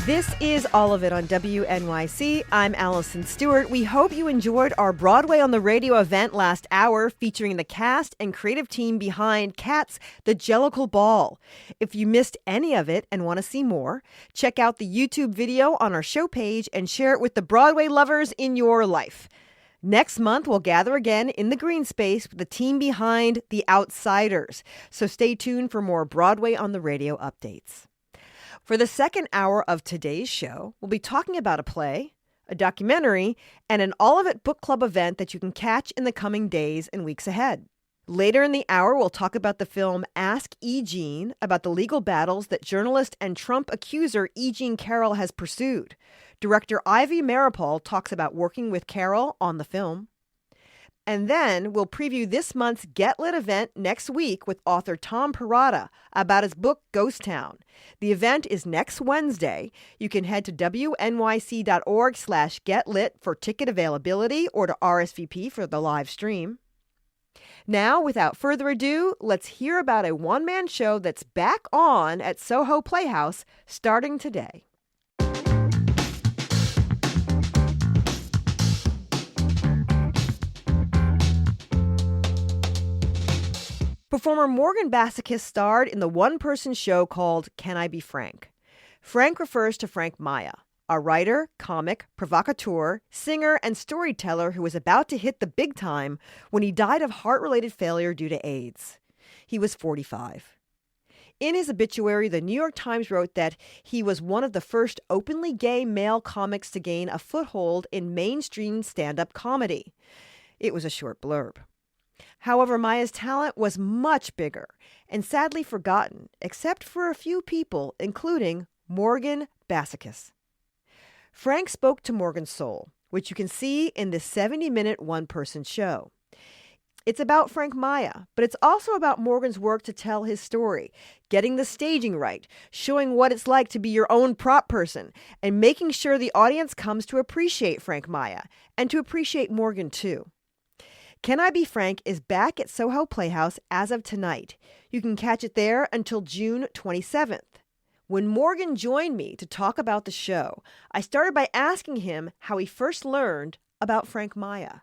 This is All of It on WNYC. I'm Allison Stewart. We hope you enjoyed our Broadway on the Radio event last hour featuring the cast and creative team behind Cats, The Jellicle Ball. If you missed any of it and want to see more, check out the YouTube video on our show page and share it with the Broadway lovers in your life. Next month, we'll gather again in the green space with the team behind The Outsiders. So stay tuned for more Broadway on the Radio updates. For the second hour of today's show, we'll be talking about a play, a documentary, and an All of It book club event that you can catch in the coming days and weeks ahead. Later in the hour, we'll talk about the film Ask E. Jean, about the legal battles that journalist and Trump accuser E. Jean Carroll has pursued. Director Ivy Maripol talks about working with Carroll on the film. And then we'll preview this month's Get Lit event next week with author Tom Perrotta about his book Ghost Town. The event is next Wednesday. You can head to wnyc.org/getlit for ticket availability or to RSVP for the live stream. Now, without further ado, let's hear about a one-man show that's back on at Soho Playhouse starting today. Performer Morgan Bassichis starred in the one-person show called Can I Be Frank? Frank refers to Frank Maya, a writer, comic, provocateur, singer, and storyteller who was about to hit the big time when he died of heart-related failure due to AIDS. He was 45. In his obituary, the New York Times wrote that he was one of the first openly gay male comics to gain a foothold in mainstream stand-up comedy. It was a short blurb. However, Maya's talent was much bigger and sadly forgotten, except for a few people, including Morgan Bassichis. Frank spoke to Morgan's soul, which you can see in this 70-minute one-person show. It's about Frank Maya, but it's also about Morgan's work to tell his story, getting the staging right, showing what it's like to be your own prop person, and making sure the audience comes to appreciate Frank Maya and to appreciate Morgan, too. Can I Be Frank is back at Soho Playhouse as of tonight. You can catch it there until June 27th. When Morgan joined me to talk about the show, I started by asking him how he first learned about Frank Maya.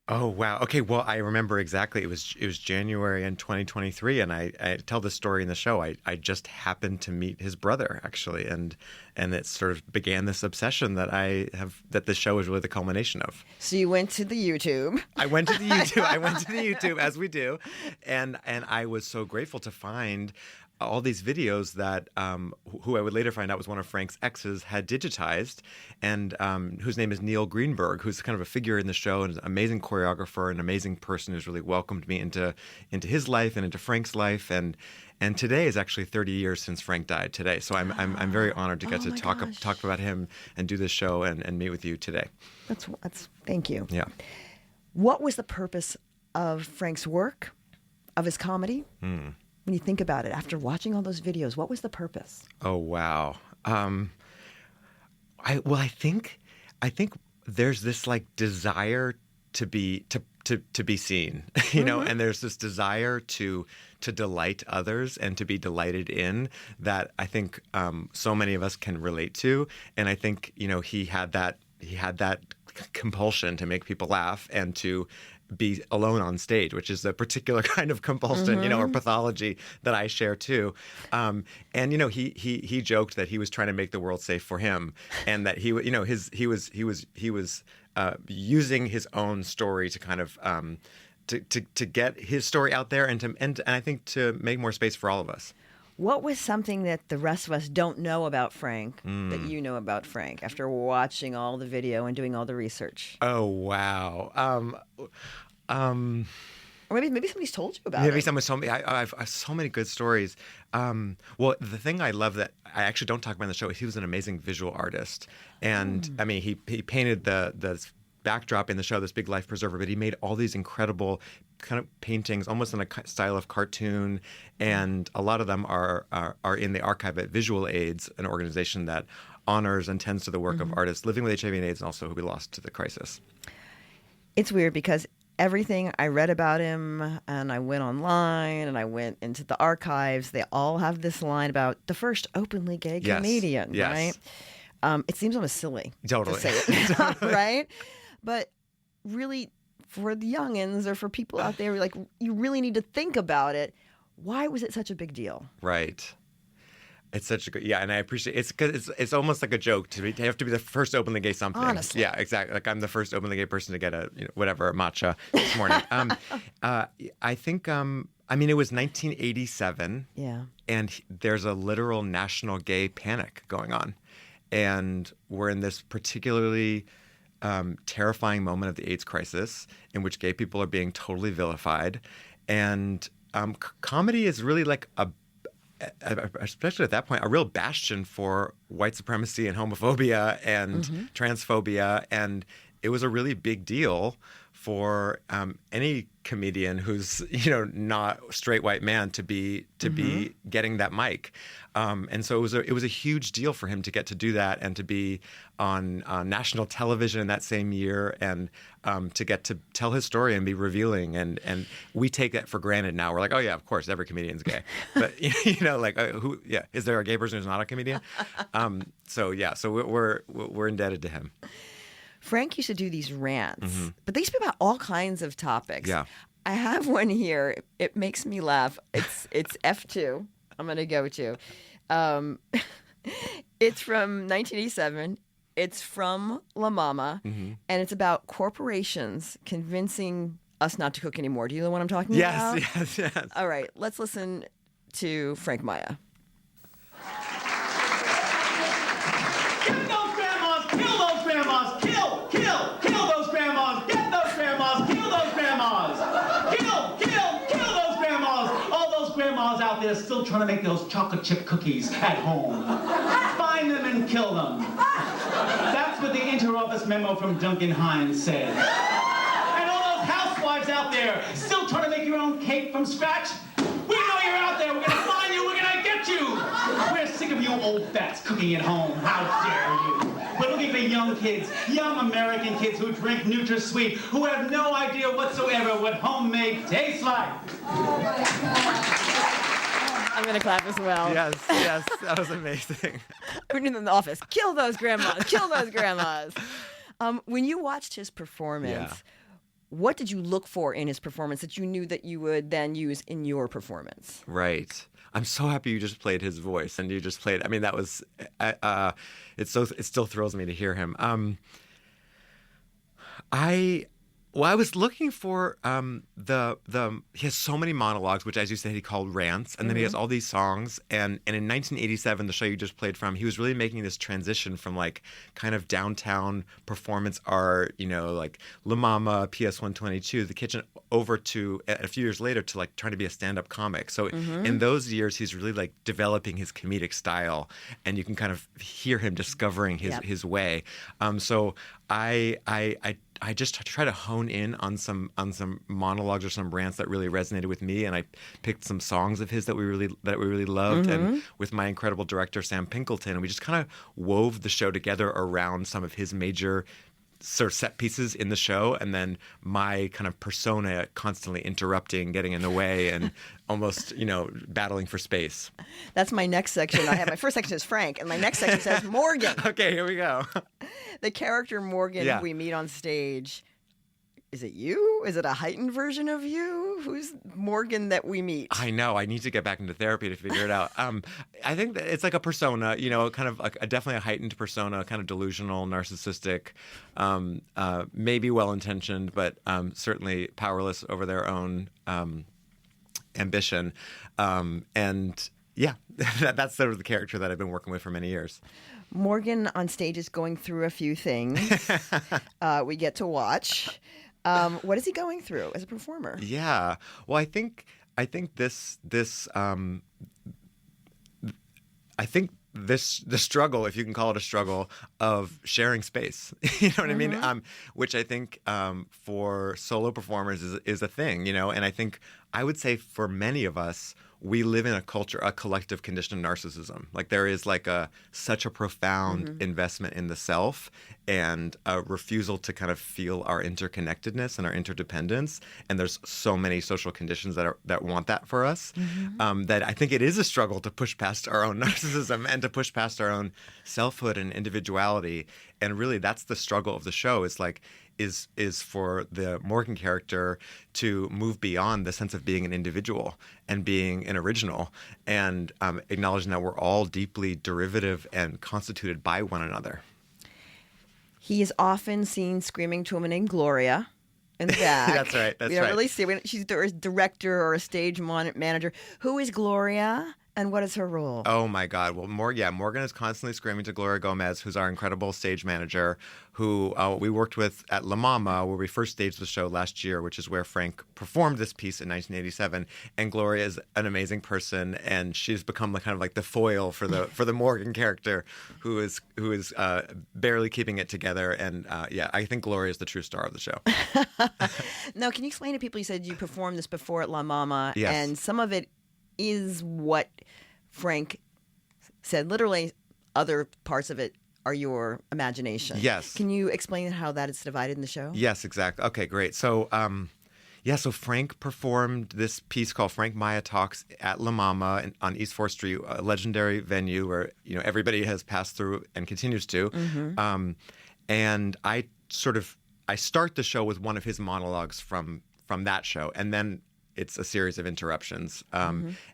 Oh, wow. Okay, well, I remember exactly. It was January in 2023, and I tell this story in the show. I just happened to meet his brother, actually, and it sort of began this obsession that that the show is really the culmination of. So you went to the YouTube. I went to the YouTube, as we do, and I was so grateful to find all these videos that who I would later find out was one of Frank's exes had digitized, and whose name is Neil Greenberg, who's kind of a figure in the show and an amazing choreographer, an amazing person who's really welcomed me into his life and into Frank's life, and today is actually 30 years since Frank died today. So I'm very honored to get to talk about him and do this show and meet with you today. That's thank you. Yeah. What was the purpose of Frank's work, of his comedy? When you think about it, after watching all those videos, what was the purpose? Oh, wow. I think there's this like desire to be seen, you know, and there's this desire to delight others and to be delighted in that I think so many of us can relate to. And I think, you know, he had that compulsion to make people laugh and to be alone on stage, which is a particular kind of compulsion, you know, or pathology that I share too. And you know, he joked that he was trying to make the world safe for him, and that he was using his own story to kind of to get his story out there and I think to make more space for all of us. What was something that the rest of us don't know about Frank that you know about Frank after watching all the video and doing all the research? Oh, wow. Or maybe somebody's told you about it. Maybe someone told me. I have so many good stories. Well, the thing I love that I actually don't talk about in the show is he was an amazing visual artist. And, I mean, he painted the backdrop in the show, this big life preserver, but he made all these incredible kind of paintings, almost in a style of cartoon, and a lot of them are in the archive at Visual Aids, an organization that honors and tends to the work of artists living with HIV and AIDS and also who we lost to the crisis. It's weird because everything I read about him, and I went online and I went into the archives, they all have this line about the first openly gay comedian, right? It seems almost silly to say it, right? But really, for the youngins or for people out there, like, you really need to think about it. Why was it such a big deal? Right. It's such a good, and I appreciate it's because it's almost like a joke to have to be the first openly gay something. Honestly. Yeah, exactly. Like, I'm the first openly gay person to get a whatever matcha this morning. I think it was 1987. Yeah, and there's a literal national gay panic going on, and we're in this particularly terrifying moment of the AIDS crisis in which gay people are being totally vilified, and comedy is really like especially at that point, a real bastion for white supremacy and homophobia and transphobia. And it was a really big deal for any comedian who's, not a straight white man to be getting that mic. And so it was a huge deal for him to get to do that and to be on national television in that same year, and to get to tell his story and be revealing. And we take that for granted now. We're like, oh yeah, of course, every comedian's gay. But is there a gay person who's not a comedian? So we're indebted to him. Frank used to do these rants, but they used to be about all kinds of topics. Yeah. I have one here. It makes me laugh. It's F2. I'm going to go to. It's from 1987. It's from La Mama, and it's about corporations convincing us not to cook anymore. Do you know what I'm talking about? Yes. All right, let's listen to Frank Maya. Kill those grandmas! Kill those grandmas! Kill those grandmas! Get those grandmas! Kill those grandmas! Kill those grandmas! All those grandmas out there still trying to make those chocolate chip cookies at home. Find them and kill them. That's what the interoffice memo from Duncan Hines said. And all those housewives out there still trying to make your own cake from scratch. We know you're out there. We're gonna find you. We're gonna get you. We're sick of you old bats cooking at home. How dare you? We're looking for young kids, young American kids who drink NutraSweet, who have no idea whatsoever what homemade tastes like. I'm going to clap as well. Yes, that was amazing. I'm in the office. Kill those grandmas. Kill those grandmas. When you watched his performance, what did you look for in his performance that you knew that you would then use in your performance? Right. I'm so happy you just played his voice, and you just played. I mean, that was. It still thrills me to hear him. I was looking for he has so many monologues, which, as you said, he called rants, and then he has all these songs. And in 1987, the show you just played from, he was really making this transition from like kind of downtown performance art, like La Mama, PS 122, The Kitchen, over to a few years later to like trying to be a stand-up comic. So in those years, he's really like developing his comedic style, and you can kind of hear him discovering his way. So I just try to hone in on some monologues or some rants that really resonated with me, and I picked some songs of his that we really loved, and with my incredible director Sam Pinkleton, we just kind of wove the show together around some of his major sort of set pieces in the show, and then my kind of persona constantly interrupting, getting in the way, and almost, battling for space. That's my next section. I have my first section is Frank, and my next section says Morgan. Okay, here we go. The character Morgan we meet on stage. Is it you? Is it a heightened version of you? Who's Morgan that we meet? I know. I need to get back into therapy to figure it out. I think that it's like a persona, kind of like definitely a heightened persona, kind of delusional, narcissistic, maybe well-intentioned, but certainly powerless over their own ambition. And yeah, that's sort of the character that I've been working with for many years. Morgan on stage is going through a few things we get to watch. What is he going through as a performer? Yeah. Well, I think this the struggle, if you can call it a struggle, of sharing space, you know what I mean? Which I think for solo performers is a thing, and I think I would say for many of us, we live in a culture, a collective condition of narcissism. Like there is like such a profound investment in the self and a refusal to kind of feel our interconnectedness and our interdependence. And there's so many social conditions that want that for us, that I think it is a struggle to push past our own narcissism and to push past our own selfhood and individuality. And really, that's the struggle of the show. Is for the Morgan character to move beyond the sense of being an individual and being an original, and acknowledging that we're all deeply derivative and constituted by one another. He is often seen screaming to a woman named Gloria in the back. That's right. We don't really see her. She's a director or a stage manager. Who is Gloria? And what is her role? Oh, my God. Well, Morgan is constantly screaming to Gloria Gomez, who's our incredible stage manager, who we worked with at La Mama, where we first staged the show last year, which is where Frank performed this piece in 1987. And Gloria is an amazing person, and she's become kind of like the foil for the Morgan character, who is barely keeping it together. And I think Gloria is the true star of the show. Now, can you explain to people? You said you performed this before at La Mama, yes. And some of it is what Frank said. Literally, other parts of it are your imagination. Yes. Can you explain how that is divided in the show? Yes, exactly. Okay, great. So, so Frank performed this piece called Frank Maya Talks at La Mama on East 4th Street, a legendary venue where everybody has passed through and continues to. And I start the show with one of his monologues from that show, and then it's a series of interruptions,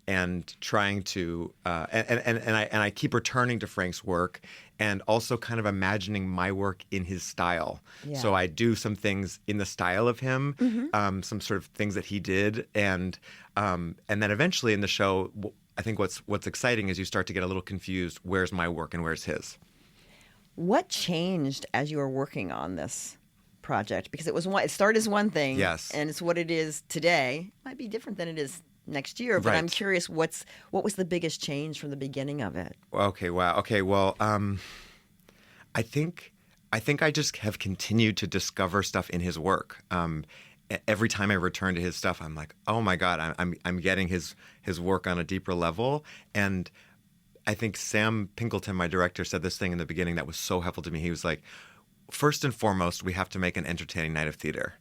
and trying to and I keep returning to Frank's work and also kind of imagining my work in his style. Yeah. So I do some things in the style of him, some sort of things that he did, and then eventually in the show, I think what's exciting is you start to get a little confused. Where's my work and where's his? What changed as you were working on this project? Because it started as one thing, yes, and it's what it is today. It might be different than it is next year, but right. I'm curious, what was the biggest change from the beginning of it? Okay, wow. Okay, well, I think I just have continued to discover stuff in his work. Every time I return to his stuff, I'm like, oh my God, I'm getting his work on a deeper level. And I think Sam Pinkleton, my director, said this thing in the beginning that was so helpful to me. He was like, first and foremost, we have to make an entertaining night of theater.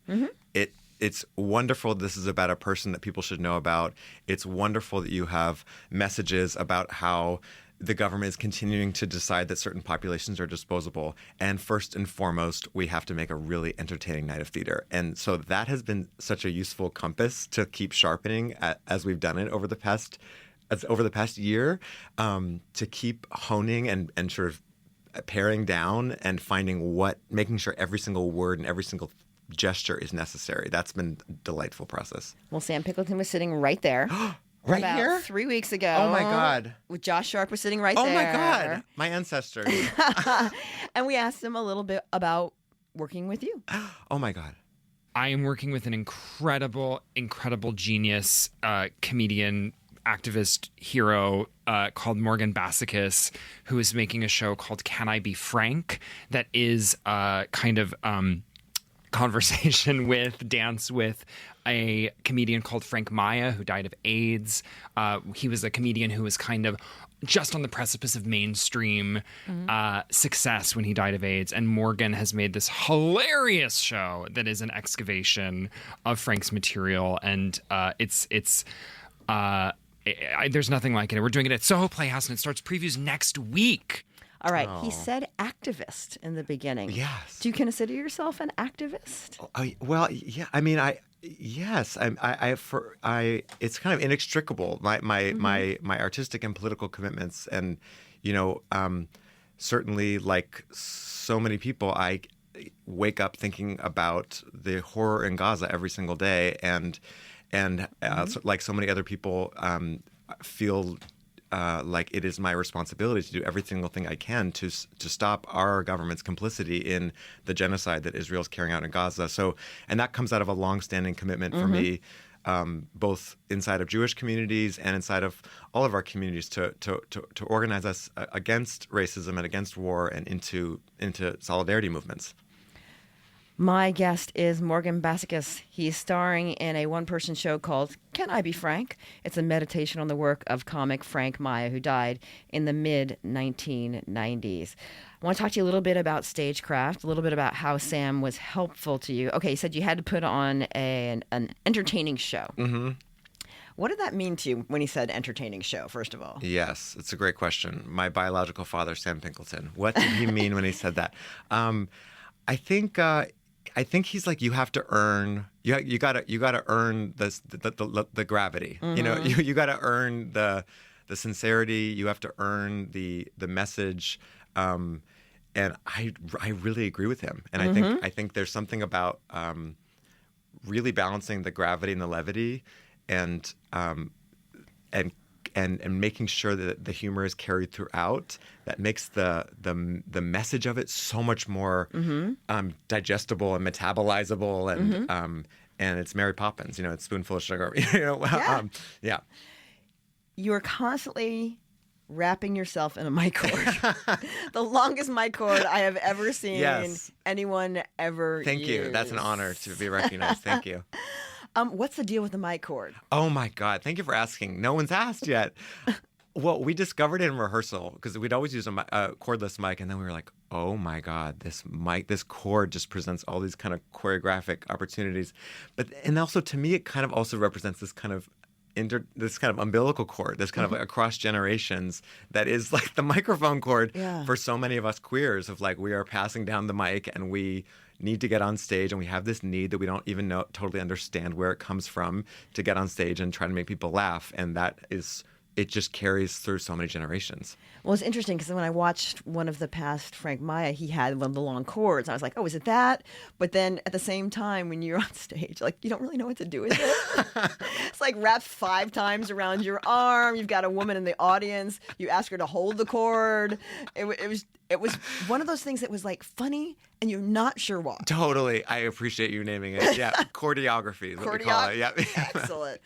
It's wonderful this is about a person that people should know about. It's wonderful that you have messages about how the government is continuing to decide that certain populations are disposable. And first and foremost, we have to make a really entertaining night of theater. And so that has been such a useful compass to keep sharpening as we've done it over the past year, to keep honing and sort of paring down and making sure every single word and every single gesture is necessary. That's been a delightful process. Well, Sam Pinkleton was sitting right there. Right about here? 3 weeks ago. Oh my God. With Josh Sharp was sitting right there. Oh my God. My ancestors. And we asked him a little bit about working with you. Oh my God. I am working with an incredible genius, comedian, activist hero called Morgan Bassichis, who is making a show called Can I Be Frank? That is kind of conversation dance with a comedian called Frank Maya, who died of AIDS. He was a comedian who was kind of just on the precipice of mainstream success when he died of AIDS. And Morgan has made this hilarious show that is an excavation of Frank's material. And there's nothing like it. We're doing it at Soho Playhouse, and it starts previews next week. All right. He said activist in the beginning. Yes. Do you consider yourself an activist? Well, yeah. I mean, yes. It's kind of inextricable. My artistic and political commitments, and certainly, like so many people, I wake up thinking about the horror in Gaza every single day, and like so many other people, feel like it is my responsibility to do every single thing I can to stop our government's complicity in the genocide that Israel's carrying out in Gaza. So, and that comes out of a longstanding commitment for me, both inside of Jewish communities and inside of all of our communities, to organize us against racism and against war and into solidarity movements. My guest is Morgan Bassichis. He's starring in a one-person show called Can I Be Frank? It's a meditation on the work of comic Frank Maya, who died in the mid-1990s. I want to talk to you a little bit about stagecraft, a little bit about how Sam was helpful to you. Okay, you said you had to put on an entertaining show. Mm-hmm. What did that mean to you when he said entertaining show, first of all? Yes, it's a great question. My biological father, Sam Pinkleton. What did he mean when he said that? I think he's like, you have to earn. You gotta earn the gravity. Mm-hmm. You know, you gotta earn the sincerity. You have to earn the message. And I really agree with him. And I think there's something about really balancing the gravity and the levity, and making sure that the humor is carried throughout, that makes the message of it so much more digestible and metabolizable, and it's Mary Poppins, you know, it's spoonful of sugar. Yeah. You're constantly wrapping yourself in a mic cord. The longest mic cord I have ever seen anyone ever Thank use. you. That's an honor to be recognized. Thank you. What's the deal with the mic cord? Oh my God. Thank you for asking. No one's asked yet. Well, we discovered it in rehearsal because we'd always use a cordless mic, and then we were like, oh my God, this cord just presents all these kind of choreographic opportunities. And also to me, it kind of also represents this kind of umbilical cord, this kind of like across generations, that is like the microphone cord for so many of us queers, of like, we are passing down the mic and we need to get on stage, and we have this need that we don't even totally understand where it comes from, to get on stage and try to make people laugh. And it just carries through so many generations. Well, it's interesting because when I watched one of the past Frank Maya, he had one of the long cords. I was like, oh, is it that? But then at the same time, when you're on stage, like, you don't really know what to do with it. It's like wrapped 5 times around your arm. You've got a woman in the audience. You ask her to hold the cord. It was one of those things that was like funny, and you're not sure why. Totally. I appreciate you naming it. Yeah. Choreography is what we call it. Yeah. Excellent.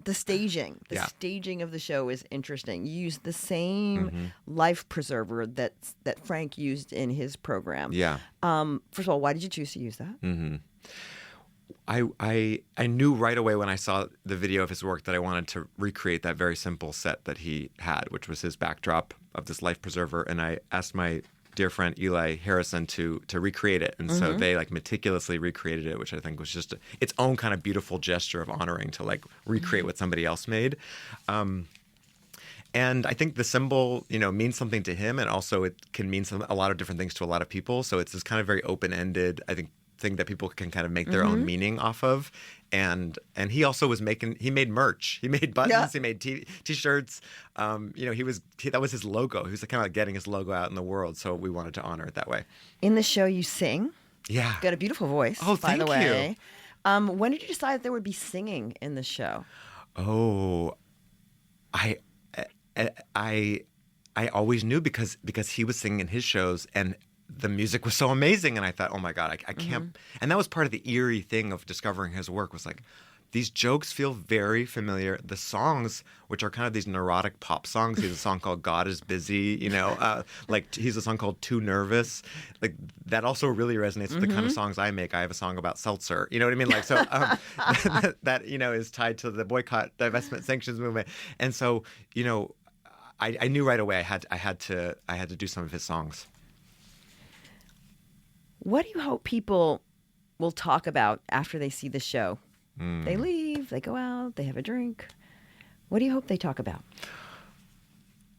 The staging. Staging of the show is interesting. You use the same life preserver that Frank used in his program. Yeah. First of all, why did you choose to use that? Mm-hmm. I knew right away when I saw the video of his work that I wanted to recreate that very simple set that he had, which was his backdrop of this life preserver. And I asked my dear friend Eli Harrison to recreate it. And so they like meticulously recreated it, which I think was just its own kind of beautiful gesture of honoring, to like recreate what somebody else made. And I think the symbol, means something to him, and also it can mean a lot of different things to a lot of people. So it's this kind of very open-ended, I think, thing that people can kind of make their own meaning off of. And he also he made merch. He made buttons. He made t-shirts. That was his logo. He was kind of like getting his logo out in the world. So we wanted to honor it that way. In the show, you sing. Yeah. You've got a beautiful voice. Oh, by the thank way. When did you decide that there would be singing in the show? Oh, I always knew because he was singing in his shows, and the music was so amazing, and I thought, oh my God, I can't. And that was part of the eerie thing of discovering his work, was like, these jokes feel very familiar. The songs, which are kind of these neurotic pop songs, he has a song called God is Busy, like he's a song called Too Nervous. Like that also really resonates with the kind of songs I make. I have a song about seltzer, you know what I mean? Like, so that is tied to the boycott, divestment, sanctions movement. And so, I knew right away I had to do some of his songs. What do you hope people will talk about after they see the show? They leave, they go out, they have a drink. What do you hope they talk about?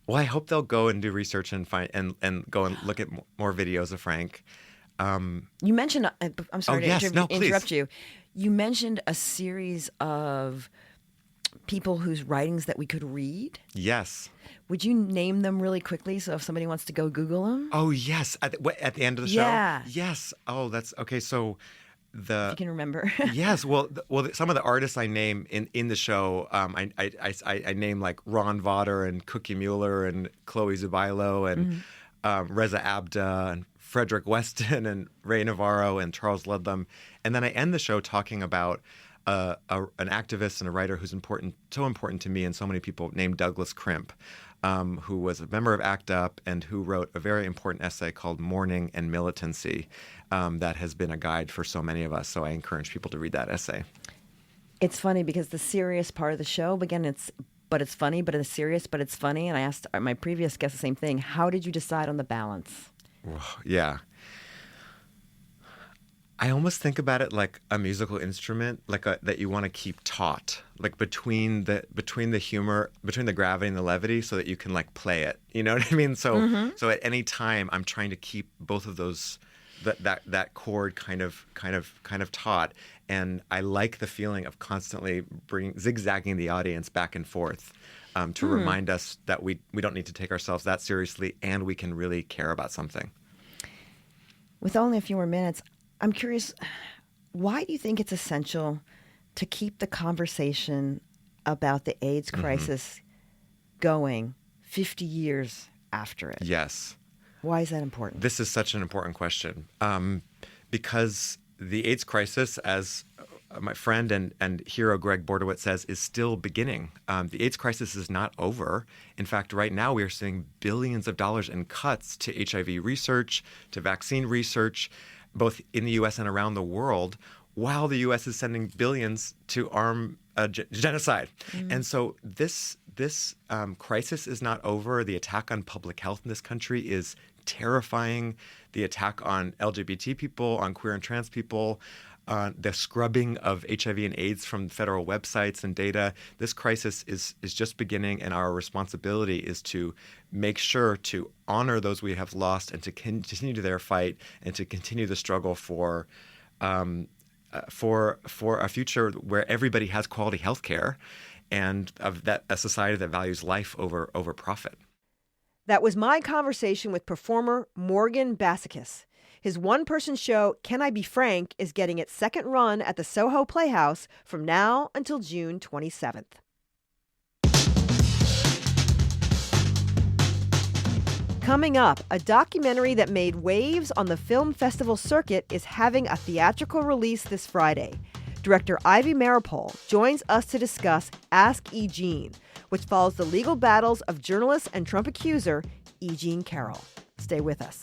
Well, I hope they'll go and do research and find and go and look at more videos of Frank. You mentioned, I'm sorry to interrupt please. you. You mentioned a series of people whose writings that we could read. Yes. Would you name them really quickly so if somebody wants to go Google them? Oh, yes. At the end of the show? Yeah. Yes. Oh, that's okay. So if you can remember. Yes. Well, some of the artists I name in the show, I name like Ron Vodder and Cookie Mueller and Chloe Zubailo and Reza Abda and Frederick Weston and Ray Navarro and Charles Ludlam. And then I end the show talking about an activist and a writer who's so important to me and so many people, named Douglas Crimp. who was a member of ACT UP and who wrote a very important essay called Mourning and Militancy that has been a guide for so many of us. So I encourage people to read that essay. It's funny because the serious part of the show, again, it's funny, but it's serious, but it's funny. And I asked my previous guest the same thing. How did you decide on the balance? Yeah. I almost think about it like a musical instrument, that you want to keep taut, like between the humor, between the gravity and the levity, so that you can like play it. You know what I mean? So so at any time, I'm trying to keep both of those that chord kind of taut, and I like the feeling of constantly zigzagging the audience back and forth to remind us that we don't need to take ourselves that seriously, and we can really care about something. With only a few more minutes, I'm curious, why do you think it's essential to keep the conversation about the AIDS crisis going 50 years after it? Yes. Why is that important? This is such an important question because the AIDS crisis, as my friend and hero Greg Bordowitz says, is still beginning. The AIDS crisis is not over. In fact, right now we are seeing billions of dollars in cuts to HIV research, to vaccine research, both in the U.S. and around the world, while the U.S. is sending billions to arm genocide. And so this crisis is not over. The attack on public health in this country is terrifying. The attack on LGBT people, on queer and trans people, the scrubbing of HIV and AIDS from federal websites and data. This crisis is just beginning, and our responsibility is to make sure to honor those we have lost and to continue their fight and to continue the struggle for a future where everybody has quality health care and a society that values life over profit. That was my conversation with performer Morgan Bassichis. His one-person show, Can I Be Frank?, is getting its second run at the Soho Playhouse from now until June 27th. Coming up, a documentary that made waves on the film festival circuit is having a theatrical release this Friday. Director Ivy Maripol joins us to discuss Ask E. Jean, which follows the legal battles of journalist and Trump accuser E. Jean Carroll. Stay with us.